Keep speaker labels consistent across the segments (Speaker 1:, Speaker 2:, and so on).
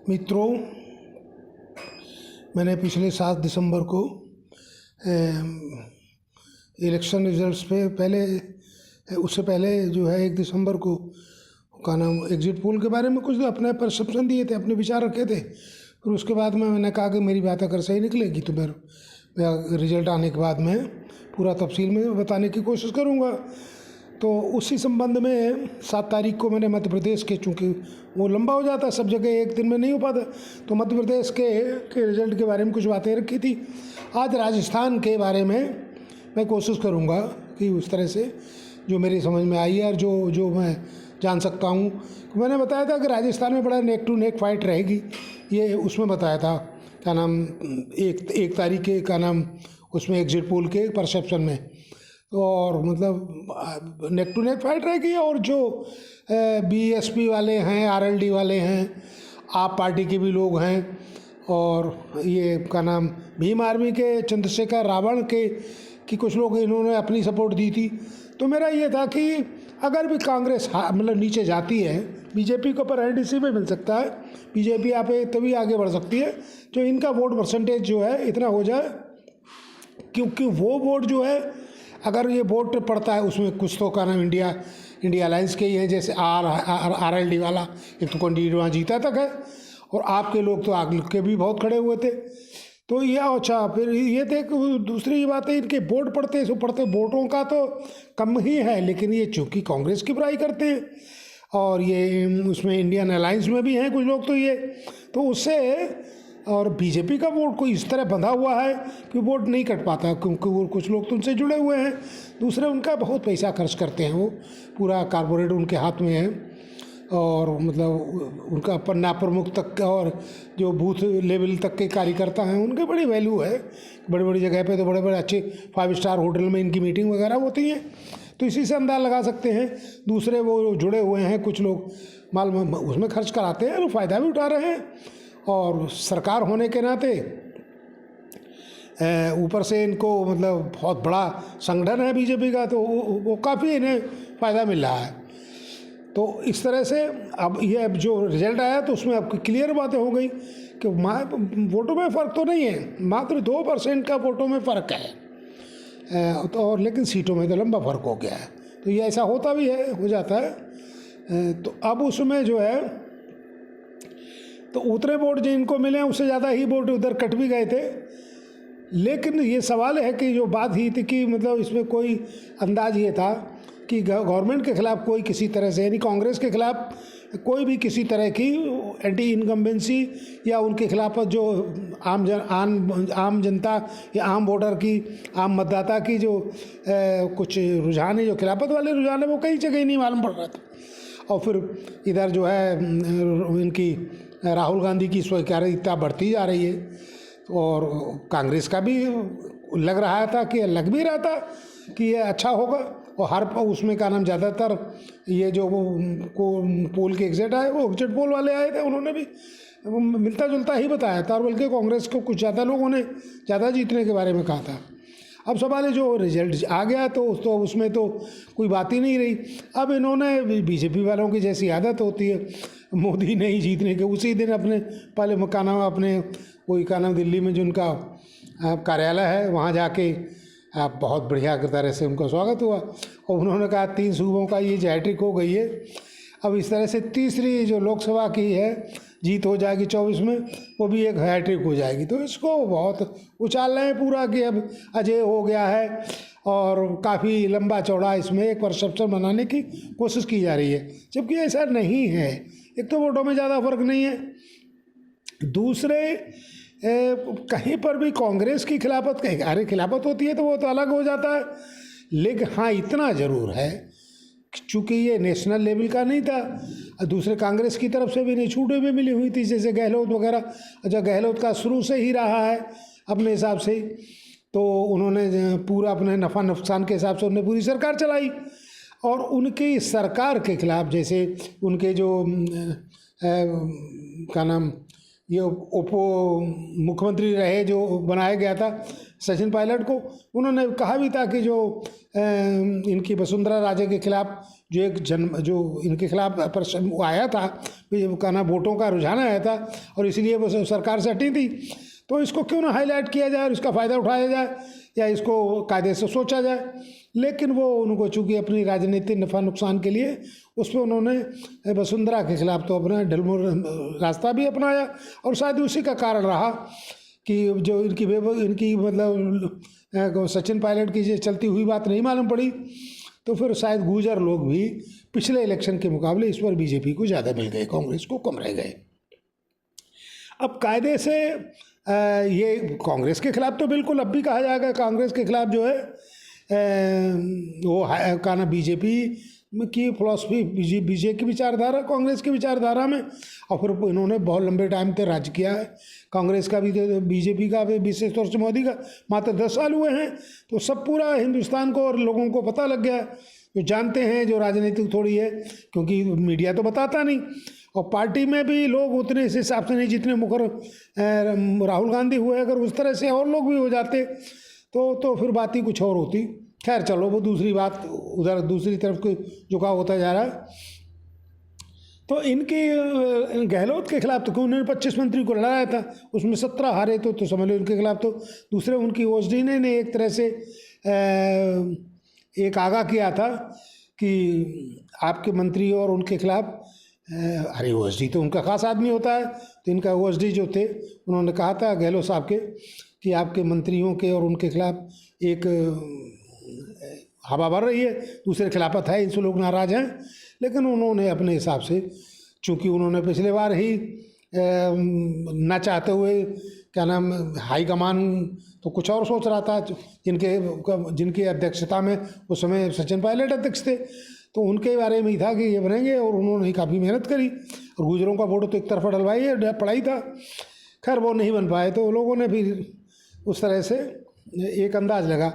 Speaker 1: मित्रों, मैंने पिछले 7 दिसंबर को इलेक्शन रिजल्ट्स पे उससे पहले जो है 1 दिसंबर को का नाम एग्जिट पोल के बारे में कुछ अपने परसेप्शन दिए थे, अपने विचार रखे थे। फिर उसके बाद में मैंने कहा कि मेरी बात अगर सही निकलेगी तो मैं रिजल्ट आने के बाद में पूरा तफसील में बताने की कोशिश करूँगा। तो उसी संबंध में 7 तारीख को मैंने मध्य प्रदेश के, चूँकि वो लंबा हो जाता है, सब जगह एक दिन में नहीं हो पाता, तो मध्य प्रदेश के रिजल्ट के बारे में कुछ बातें रखी थी। आज राजस्थान के बारे में मैं कोशिश करूँगा कि उस तरह से जो मेरी समझ में आई है और जो मैं जान सकता हूँ। मैंने बताया था कि राजस्थान में बड़ा नेक टू नेक फाइट रहेगी, ये उसमें बताया था, क्या नाम, एक तारीख के, क्या नाम, उसमें एग्जिट पोल के परसेप्शन में, और मतलब नेक टू नेक फाइट रहेगी। और जो बीएसपी वाले हैं, आरएलडी वाले हैं, आप पार्टी के भी लोग हैं, और ये क्या नाम, भीम आर्मी के चंद्रशेखर रावण की कुछ लोग इन्होंने अपनी सपोर्ट दी थी। तो मेरा ये था कि अगर भी कांग्रेस मतलब नीचे जाती है, बीजेपी को पर एनडीसी में मिल सकता है, बीजेपी यहाँ पे तभी आगे बढ़ सकती है जो इनका वोट परसेंटेज जो है इतना हो जाए, क्योंकि वो वोट जो है, अगर ये वोट पड़ता है उसमें कुछ तो का नाम इंडिया अलायंस के ही है, जैसे आरएलडी वाला एक तो कैंडिडेट वहाँ जीता तक है, और आपके लोग तो आगे के भी बहुत खड़े हुए थे। तो ये अच्छा, फिर ये थे कि दूसरी बात है, इनके वोट पड़ते वोटों का तो कम ही है, लेकिन ये चूँकि कांग्रेस की बुराई करते हैं, और ये उसमें इंडियन अलायंस में भी हैं कुछ लोग, तो उससे, और बीजेपी का वोट कोई इस तरह बंधा हुआ है कि वोट नहीं कट पाता, क्योंकि वो कुछ लोग तो उनसे जुड़े हुए हैं। दूसरे, उनका बहुत पैसा खर्च करते हैं, वो पूरा कारपोरेट उनके हाथ में है, और मतलब उनका पन्ना प्रमुख तक और जो बूथ लेवल तक के कार्यकर्ता हैं उनके बड़ी वैल्यू है। बड़ी बड़ी जगह पे तो बड़े बड़े अच्छे 5 स्टार होटल में इनकी मीटिंग वगैरह होती हैं, तो इसी से अंदाज़ा लगा सकते हैं। दूसरे, वो जुड़े हुए हैं कुछ लोग, माल उसमें खर्च कराते हैं और फ़ायदा भी उठा रहे हैं, और सरकार होने के नाते ऊपर से इनको मतलब बहुत बड़ा संगठन है बीजेपी का, तो वो काफ़ी इन्हें फ़ायदा मिल रहा है। तो इस तरह से अब ये जो रिजल्ट आया तो उसमें अब क्लियर बातें हो गई कि वोटों में फ़र्क तो नहीं है, मात्र 2% का वोटों में फ़र्क है, तो और लेकिन सीटों में तो लंबा फ़र्क हो गया है। तो ये ऐसा होता भी है, हो जाता है। तो अब उसमें जो है, तो उतने वोट जिनको मिले हैं उससे ज़्यादा ही वोट उधर कट भी गए थे। लेकिन ये सवाल है कि जो बात ही थी कि मतलब इसमें कोई अंदाज ये था कि गवर्नमेंट के खिलाफ कोई किसी तरह से, यानी कांग्रेस के खिलाफ कोई भी किसी तरह की एंटी इनकम्बेंसी या उनके खिलाफ जो आम जनता या आम वोटर की, आम मतदाता की जो कुछ रुझान है, जो खिलाफत वाले रुझान है, वो कई जगह नहीं मालूम पड़ रहा था। और फिर इधर जो है इनकी राहुल गांधी की स्वीकार्यता बढ़ती जा रही है, और कांग्रेस का भी लग रहा था कि लग भी रहा था कि ये अच्छा होगा, और हर उसमें का नाम ज़्यादातर ये जो पोल के एग्जिट आए, वो एग्जिट पोल वाले आए थे, उन्होंने भी मिलता जुलता ही बताया था, और बल्कि कांग्रेस को कुछ ज़्यादा लोगों ने ज़्यादा जीतने के बारे में कहा था। अब सवाल है, जो रिजल्ट आ गया तो उसमें तो कोई बात ही नहीं रही। अब इन्होंने, बीजेपी वालों की जैसी आदत होती है, मोदी नहीं जीतने के उसी दिन अपने पहले मकाना, अपने वही का नाम, दिल्ली में जो उनका कार्यालय है, वहाँ जाके बहुत बढ़िया तरह से उनका स्वागत हुआ, और उन्होंने कहा 3 सूबों का ये हैट्रिक हो गई है। अब इस तरह से तीसरी जो लोकसभा की है जीत हो जाएगी 24 में, वो भी एक हैट्रिक हो जाएगी। तो इसको बहुत उछाल रहे हैं पूरा कि अब अजय हो गया है, और काफ़ी लंबा चौड़ा इसमें एक परसेप्शन बनाने की कोशिश की जा रही है, जबकि ऐसा नहीं है। एक तो वोटों में ज़्यादा फर्क नहीं है, दूसरे कहीं पर भी कांग्रेस की खिलाफत, कहीं अरे खिलाफत होती है तो वो तो अलग हो जाता है, लेकिन हाँ इतना ज़रूर है चूँकि ये नेशनल लेवल का नहीं था, दूसरे कांग्रेस की तरफ से भी नहीं, छूटें भी मिली हुई थी, जैसे गहलोत वगैरह। अच्छा, गहलोत का शुरू से ही रहा है अपने हिसाब से, तो उन्होंने पूरा अपने नफ़ा नुकसान के हिसाब से उन्होंने पूरी सरकार चलाई, और उनकी सरकार के खिलाफ, जैसे उनके जो क्या नाम, ये उप मुख्यमंत्री रहे जो बनाया गया था सचिन पायलट को, उन्होंने कहा भी था कि जो इनकी वसुंधरा राजे के खिलाफ जो इनके खिलाफ प्रश्न आया था, कहना वोटों का रुझान आया था और इसलिए वो सरकार से हटी थी, तो इसको क्यों ना हाईलाइट किया जाए और इसका फ़ायदा उठाया जाए या इसको कायदे से सोचा जाए। लेकिन वो उनको चूँकि अपनी राजनीतिक नफ़ा नुकसान के लिए उस पर उन्होंने वसुंधरा के खिलाफ तो अपना ढलमुल रास्ता भी अपनाया और शायद उसी का कारण रहा कि जो इनकी मतलब सचिन पायलट की जो चलती हुई बात नहीं मालूम पड़ी, तो फिर शायद गुर्जर लोग भी पिछले इलेक्शन के मुकाबले इस पर बीजेपी को ज़्यादा मिल गए, कांग्रेस को कम रह गए। अब कायदे से ये कांग्रेस के खिलाफ तो बिल्कुल अब भी कहा जाएगा, कांग्रेस के खिलाफ जो है वो का ना बीजेपी की फिलॉसफी, बीजेपी की विचारधारा कांग्रेस की विचारधारा में, और फिर इन्होंने बहुत लंबे टाइम तक राज किया है। कांग्रेस का भी बीजेपी का भी, विशेष तौर से मोदी का मात्र 10 साल हुए हैं, तो सब पूरा हिंदुस्तान को और लोगों को पता लग गया, जो जानते हैं, जो राजनीतिक थोड़ी है, क्योंकि मीडिया तो बताता नहीं और पार्टी में भी लोग उतने इस हिसाब से नहीं जितने मुखर राहुल गांधी हुए। अगर उस तरह से और लोग भी हो जाते तो फिर बात ही कुछ और होती। खैर चलो, वो दूसरी बात, उधर दूसरी तरफ को झुकाव होता जा रहा है। तो इनके गहलोत के खिलाफ तो क्यों उन्होंने 25 मंत्री को लड़ाया था, उसमें 17 हारे, तो समझ लो इनके खिलाफ तो दूसरे उनकी ओएसडी ने एक तरह से एक आगाह किया था कि आपके मंत्री और उनके खिलाफ, अरे ओएसडी तो उनका खास आदमी होता है, तो इनका ओएसडी जो थे उन्होंने कहा था गहलोत साहब के कि आपके मंत्रियों के और उनके खिलाफ एक हवा बढ़ रही है, दूसरे खिलाफत है, इनसे लोग नाराज़ हैं। लेकिन उन्होंने अपने हिसाब से, चूँकि उन्होंने पिछले बार ही ना चाहते हुए क्या नाम हाई कमान तो कुछ और सोच रहा था, जिनकी अध्यक्षता में उस समय सचिन पायलट अध्यक्ष थे, तो उनके बारे में ही था कि ये बनेंगे, और उन्होंने काफ़ी मेहनत करी और गुजरों का वोट तो एक तरफा पड़ाई था। खैर वो नहीं बन पाए, तो लोगों ने फिर उस तरह से एक अंदाज लगा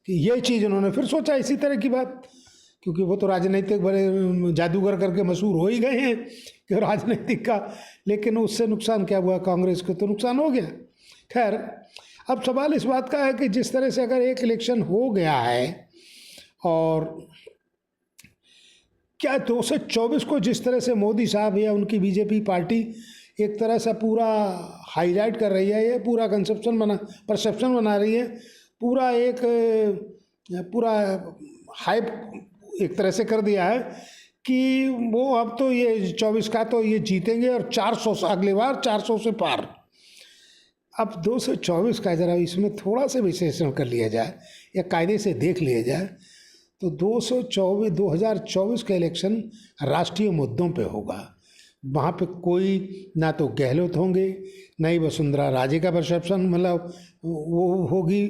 Speaker 1: कि ये चीज़ उन्होंने फिर सोचा इसी तरह की बात, क्योंकि वो तो राजनीतिक बड़े जादूगर करके मशहूर हो ही गए हैं कि राजनीतिक का, लेकिन उससे नुकसान क्या हुआ, कांग्रेस को तो नुकसान हो गया। खैर अब सवाल इस बात का है कि जिस तरह से अगर एक इलेक्शन हो गया है और क्या 224 को जिस तरह से मोदी साहब या उनकी बीजेपी पार्टी एक तरह से पूरा हाईलाइट कर रही है, ये पूरा परसेप्शन बना रही है, पूरा हाइप एक तरह से कर दिया है कि वो अब तो ये 24 का तो ये जीतेंगे और 400 से अगली बार 400 से पार। अब 224 का जरा इसमें थोड़ा सा विश्लेषण कर लिया जाए या कायदे से देख लिया जाए तो 2024 का इलेक्शन राष्ट्रीय मुद्दों पे होगा। वहाँ पे कोई ना तो गहलोत होंगे, ना ही वसुंधरा राजे का परसेप्शन मतलब वो होगी,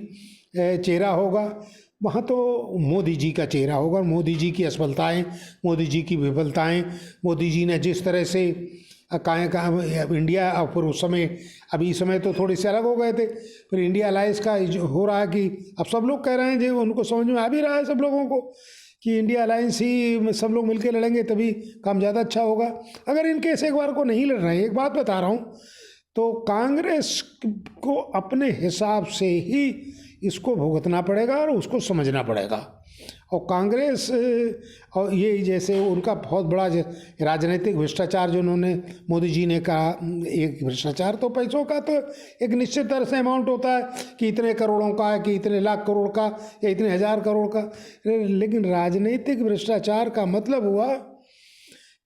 Speaker 1: चेहरा होगा। वहाँ तो मोदी जी का चेहरा होगा, मोदी जी की असफलताएं, मोदी जी की विफलताएं, मोदी जी ने जिस तरह से इंडिया, और फिर उस समय, अभी इस समय तो थोड़े से अलग हो गए थे, फिर इंडिया अलायंस का हो रहा है कि अब सब लोग कह रहे हैं जो उनको समझ में आ भी रहा है सब लोगों को कि इंडिया अलायंस ही सब लोग मिलकर लड़ेंगे तभी काम ज़्यादा अच्छा होगा। अगर इन केस एक बार को नहीं लड़ रहे हैं, एक बात बता रहा हूँ, तो कांग्रेस को अपने हिसाब से ही इसको भुगतना पड़ेगा और उसको समझना पड़ेगा। और कांग्रेस और ये जैसे उनका बहुत बड़ा राजनीतिक भ्रष्टाचार जो उन्होंने मोदी जी ने कहा, एक भ्रष्टाचार तो पैसों का तो एक निश्चित तरह से अमाउंट होता है कि इतने करोड़ों का है, कि इतने लाख करोड़ का या इतने हज़ार करोड़ का। लेकिन राजनीतिक भ्रष्टाचार का मतलब हुआ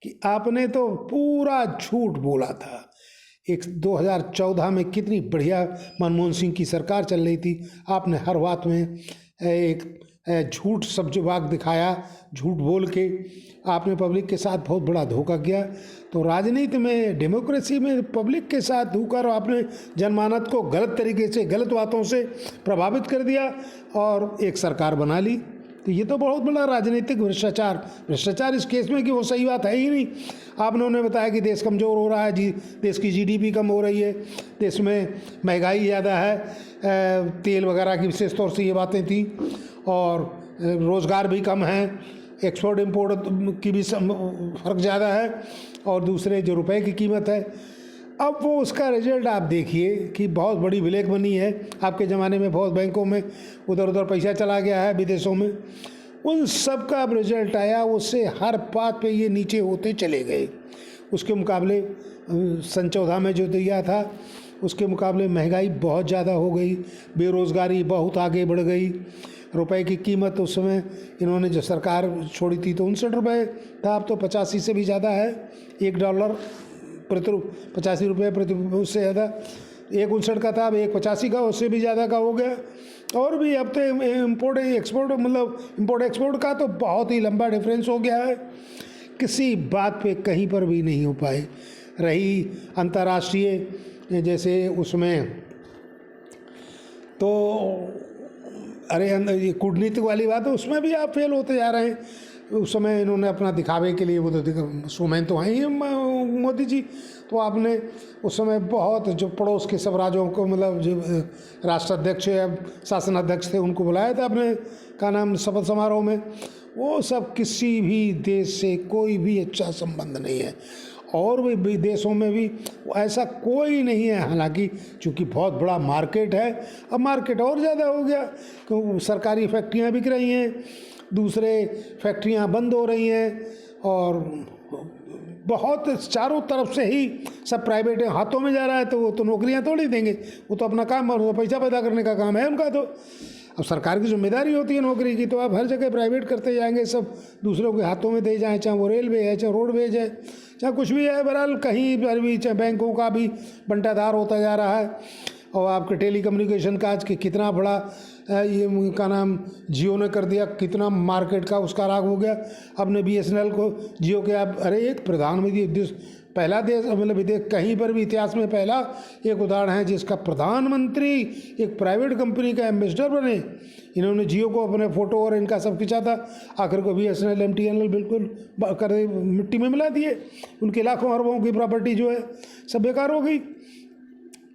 Speaker 1: कि आपने तो पूरा झूठ बोला था। 2014 में कितनी बढ़िया मनमोहन सिंह की सरकार चल रही थी, आपने हर बात में एक झूठ सब्जवाग दिखाया, झूठ बोल के आपने पब्लिक के साथ बहुत बड़ा धोखा किया। तो राजनीति में, डेमोक्रेसी में पब्लिक के साथ धोकर आपने जनमानस को गलत तरीके से, गलत बातों से प्रभावित कर दिया और एक सरकार बना ली। तो ये तो बहुत बड़ा राजनीतिक भ्रष्टाचार इस केस में कि वो सही बात है ही नहीं। आपने उन्हें बताया कि देश कमज़ोर हो रहा है, देश की जीडीपी कम हो रही है, देश में महंगाई ज़्यादा है, तेल वगैरह की विशेष तौर से ये बातें थी, और रोज़गार भी कम है, एक्सपोर्ट इंपोर्ट की भी फ़र्क ज़्यादा है, और दूसरे जो रुपए की कीमत है अब वो उसका रिजल्ट आप देखिए कि बहुत बड़ी ब्लैक मनी है आपके ज़माने में, बहुत बैंकों में उधर उधर पैसा चला गया है विदेशों में, उन सब का अब रिजल्ट आया। उससे हर बात पे ये नीचे होते चले गए। उसके मुकाबले सन 14 में जो दिया था उसके मुकाबले महंगाई बहुत ज़्यादा हो गई, बेरोज़गारी बहुत आगे बढ़ गई। रुपए की कीमत उस समय इन्होंने जो सरकार छोड़ी थी तो 59 रुपये था, अब तो 85 से भी ज़्यादा है। $1 प्रति 85 रुपये प्रति, उससे ज़्यादा। 1.59 का था, अब 1.85 का, उससे भी ज़्यादा का हो गया। और भी अब तो इम्पोर्ट एक्सपोर्ट, मतलब इम्पोर्ट एक्सपोर्ट का तो बहुत ही लंबा डिफरेंस हो गया है। किसी बात पे कहीं पर भी नहीं हो पाए। रही अंतर्राष्ट्रीय जैसे उसमें तो अरे ये कूटनीतिक वाली बात है, उसमें भी आप फेल होते जा रहे हैं। उस समय इन्होंने अपना दिखावे के लिए, वो तो शोमैन तो हैं ही मोदी जी, तो आपने उस समय बहुत जो पड़ोस के सब राज्यों को, मतलब जो राष्ट्राध्यक्ष या शासनाध्यक्ष थे उनको बुलाया था अपने का नाम शपथ समारोह में। वो सब किसी भी देश से कोई भी अच्छा संबंध नहीं है, और भी देशों में भी ऐसा कोई नहीं है। हालांकि चूँकि बहुत बड़ा मार्केट है, अब मार्केट और ज़्यादा हो गया, क्योंकि सरकारी फैक्ट्रियाँ बिक रही हैं, दूसरे फैक्ट्रियाँ बंद हो रही हैं, और बहुत चारों तरफ से ही सब प्राइवेट हाथों में जा रहा है। तो वो तो नौकरियाँ थोड़ी देंगे, वो तो अपना काम और पैसा पैदा करने का काम है उनका। तो अब सरकार की जिम्मेदारी होती है नौकरी की, तो आप हर जगह प्राइवेट करते जाएंगे, सब दूसरों के हाथों में दे जाएँ, चाहे वो रेलवे है, चाहे रोडवेज है, चाहे कुछ भी है। बहरहाल कहीं पर भी, चाहे बैंकों का भी बंटाधार होता जा रहा है। और आपके टेली कम्युनिकेशन का आज कितना बड़ा ये का नाम जियो ने कर दिया, कितना मार्केट का उसका राग हो गया। आपने BSNL को जियो के आप, अरे एक प्रधानमंत्री देश, पहला देश, मतलब विदेश कहीं पर भी इतिहास में पहला एक उदाहरण है जिसका प्रधानमंत्री एक प्राइवेट कंपनी का एम्बेसडर बने। इन्होंने जियो को अपने फ़ोटो और इनका सब खींचा था, आखिर को BSNL MTNL बिल्कुल कर मिट्टी में मिला दिए। उनके लाखों अरबों की प्रॉपर्टी जो है सब बेकार हो गई।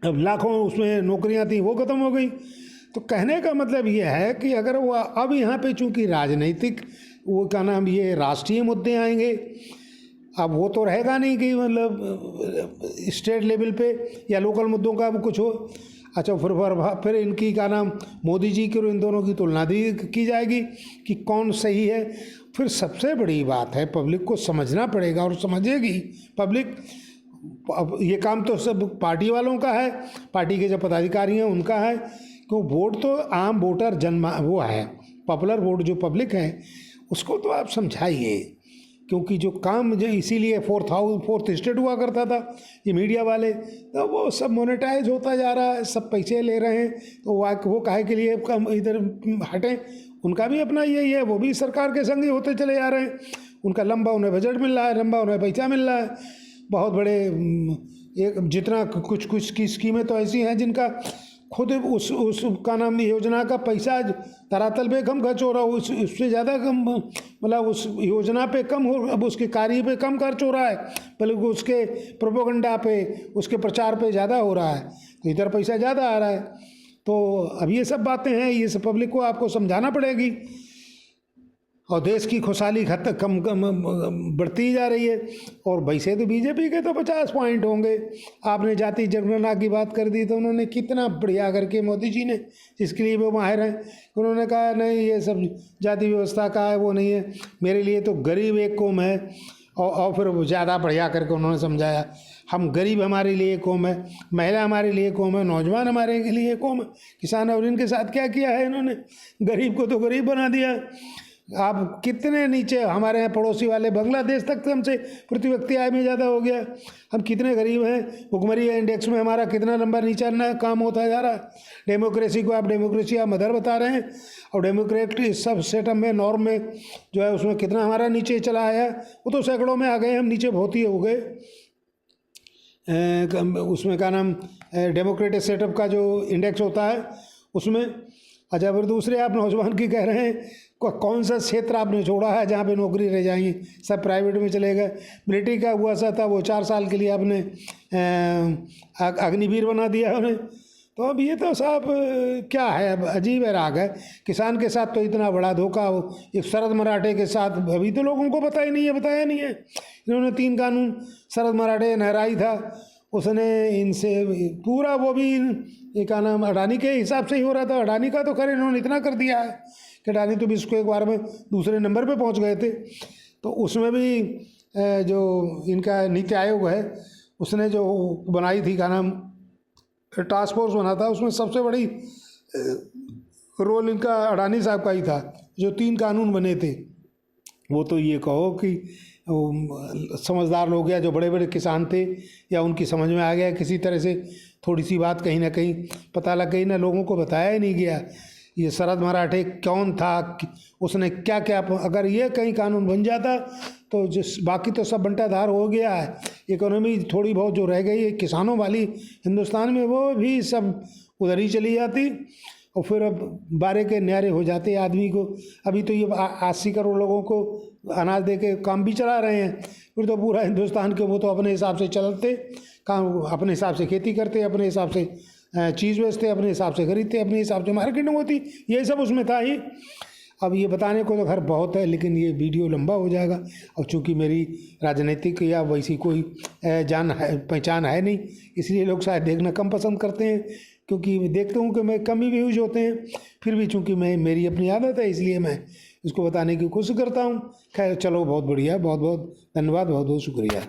Speaker 1: अब लाखों उसमें नौकरियां थी वो ख़त्म हो गई। तो कहने का मतलब ये है कि अगर वो अब यहाँ पे चूँकि राजनीतिक वो का नाम ये राष्ट्रीय मुद्दे आएंगे, अब वो तो रहेगा नहीं कि मतलब स्टेट लेवल पे या लोकल मुद्दों का कुछ हो। अच्छा, फिर इनकी का नाम मोदी जी की और इन दोनों की तुलना भी की जाएगी कि कौन सही है। फिर सबसे बड़ी बात है, पब्लिक को समझना पड़ेगा और समझेगी पब्लिक। अब ये काम तो सब पार्टी वालों का है, पार्टी के जो पदाधिकारी हैं उनका है, क्यों वोट तो आम वोटर वो है, पॉपुलर वोट जो पब्लिक है उसको तो आप समझाइए। क्योंकि जो काम जो इसीलिए फोर्थ स्टेट हुआ करता था ये मीडिया वाले, तो वो सब मोनेटाइज होता जा रहा है, सब पैसे ले रहे हैं। तो वो काहे के लिए कम इधर हटें, उनका भी अपना यही है, वो भी सरकार के संग ही होते चले जा रहे हैं। उनका लंबा उन्हें बजट मिल रहा है, लंबा उन्हें पैसा मिल रहा है। बहुत बड़े एक जितना कुछ की स्कीमें तो ऐसी हैं जिनका खुद उस का नाम योजना का पैसा धरातल पे कम खर्च हो रहा है, उससे ज़्यादा कम, मतलब उस योजना पे कम हो, अब उसके कार्य पे कम खर्च हो रहा है, बल्कि उसके प्रोपेगेंडा पे, उसके प्रचार पे ज़्यादा हो रहा है, तो इधर पैसा ज़्यादा आ रहा है। तो अब ये सब बातें हैं, ये सब पब्लिक को आपको समझाना पड़ेगी। और देश की खुशहाली कम बढ़ती जा रही है। और वैसे तो बीजेपी के तो 50 पॉइंट होंगे। आपने जाति जनगणना की बात कर दी, तो उन्होंने कितना बढ़िया करके मोदी जी ने, जिसके लिए वो माहिर हैं, उन्होंने कहा नहीं ये सब जाति व्यवस्था का है, वो नहीं है, मेरे लिए तो गरीब एक कौम है। और फिर ज़्यादा बढ़िया करके उन्होंने समझाया, हम गरीब हमारे लिए कौम है, महिला हमारे लिए कौम है, नौजवान हमारे लिए कौम है, किसान। और इनके साथ क्या किया है इन्होंने, गरीब को तो गरीब बना दिया। आप कितने नीचे, हमारे यहाँ पड़ोसी वाले बांग्लादेश तक हमसे प्रति व्यक्ति आय में ज़्यादा हो गया। हम कितने गरीब हैं, भुखमरी इंडेक्स में हमारा कितना लंबा नीचा काम होता जा रहा है। डेमोक्रेसी को आप डेमोक्रेसी आप मदर बता रहे हैं, और डेमोक्रेटिक सब सेटअप में, नॉर्म में जो है उसमें कितना हमारा नीचे चला आया, वो तो सैकड़ों में आ गए, हम नीचे बहुत ही हो गए उसमें का नाम डेमोक्रेटिक सेटअप का जो इंडेक्स होता है उसमें। अच्छा, फिर दूसरे आप नौजवान की कह रहे हैं, कौन सा क्षेत्र आपने छोड़ा है जहाँ पे नौकरी रह जाएंगी, सब प्राइवेट में चले गए। मिलिट्री का हुआ सा था, वो 4 साल के लिए आपने अग्निवीर बना दिया उन्हें। तो अब ये तो साहब क्या है, अब अजीब है राग है। किसान के साथ तो इतना बड़ा धोखा, एक शरद मराठे के साथ अभी तो लोगों को बताया नहीं है। इन्होंने 3 कानून शरद मराठे नहराई था, उसने इनसे पूरा वो भी ये क्या नाम अडानी के हिसाब से ही हो रहा था। अडानी का तो खैर इन्होंने इतना कर दिया है कि अडानी तो विश्व के एक बार में दूसरे नंबर पे पहुंच गए थे। तो उसमें भी जो इनका नीति आयोग है उसने जो बनाई थी क्या नाम टास्क फोर्स बना था, उसमें सबसे बड़ी रोल इनका अडानी साहब का ही था। जो 3 कानून बने थे वो तो ये कहो कि समझदार लोग या जो बड़े बड़े किसान थे या उनकी समझ में आ गया किसी तरह से, थोड़ी सी बात कहीं ना कहीं पता लग गई ना, लोगों को बताया ही नहीं गया ये शरद मराठे कौन था, उसने क्या क्या, अगर ये कहीं कानून बन जाता तो जिस बाकी तो सब बंटाधार हो गया है। इकोनॉमी थोड़ी बहुत जो रह गई है किसानों वाली हिंदुस्तान में वो भी सब उधर ही चली जाती और फिर अब बारे के न्यारे हो जाते आदमी को। अभी तो ये 80 करोड़ लोगों को अनाज दे के काम भी चला रहे हैं, फिर तो पूरा हिंदुस्तान के वो तो अपने हिसाब से चलते काम, अपने हिसाब से खेती करते, अपने हिसाब से चीज़ बेचते, अपने हिसाब से खरीदते, अपने हिसाब से मार्केटिंग होती, यही सब उसमें था ही। अब ये बताने को तो खैर बहुत है लेकिन ये वीडियो लंबा हो जाएगा और चूँकि मेरी राजनीतिक या वैसी कोई जान है पहचान है नहीं, इसलिए लोग शायद देखना कम पसंद करते हैं, क्योंकि देखता हूँ कि मैं कम ही व्यूज होते हैं। फिर भी चूँकि मेरी अपनी आदत है इसलिए मैं इसको बताने की कोशिश करता हूँ। खैर चलो, बहुत बढ़िया, बहुत बहुत धन्यवाद, बहुत बहुत शुक्रिया।